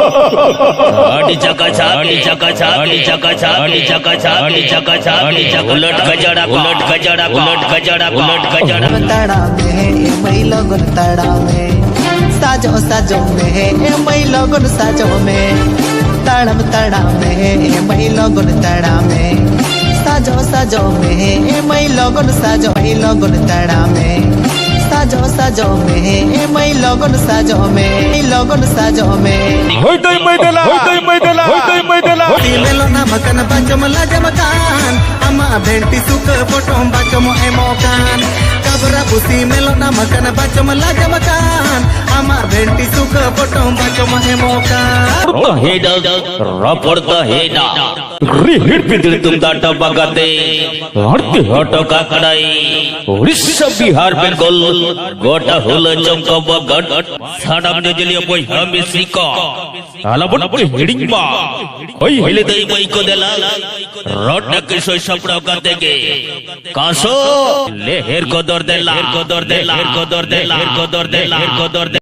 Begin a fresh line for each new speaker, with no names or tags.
आड़ी चका छाड़ी चका छाड़ी चका छाड़ी चका छाड़ी चका छाड़ी चका उलट गजड़ा उलट गजड़ा उलट गजड़ा उलट गजड़ा
तड़ा में ए मई लगन तड़ा में साजो साजो में ए मई लगन साजो में तड़म तड़ा में ए मई लगन तड़ा में साजो साजो में ए मई लगन साजो मई लगन तड़ा में साजो साजो में ए मई लगन साजो में लगन साजो में
होइतै मैदेला होइतै मैदेला होइतै मैदेला
मेलो ना मकन बाजम लाजमकान अमा भेंटी सुक फोटो बाजम एमोकान कबरा पुसी मेलो ना मकन बाजम लाजमकान अमा भेंटी सुक फोटो बाजम एमोकान
हेडा रपड़ता हेडा रिहिट पिदिल तुम दाटा बगाते हटते हटो काकड़ाई उड़ीसा बिहार बेंगल गोटा हुल चमका बगट साडम नजलिया बोई हम सिका आलाबन के हेडिंग बा ओई हेले दई मई को देला रोड के सोई सपड़ा करते के कासो ले हेर को दर देला हेर को दर देला हेर को दर देला हेर को दर देला हेर को दर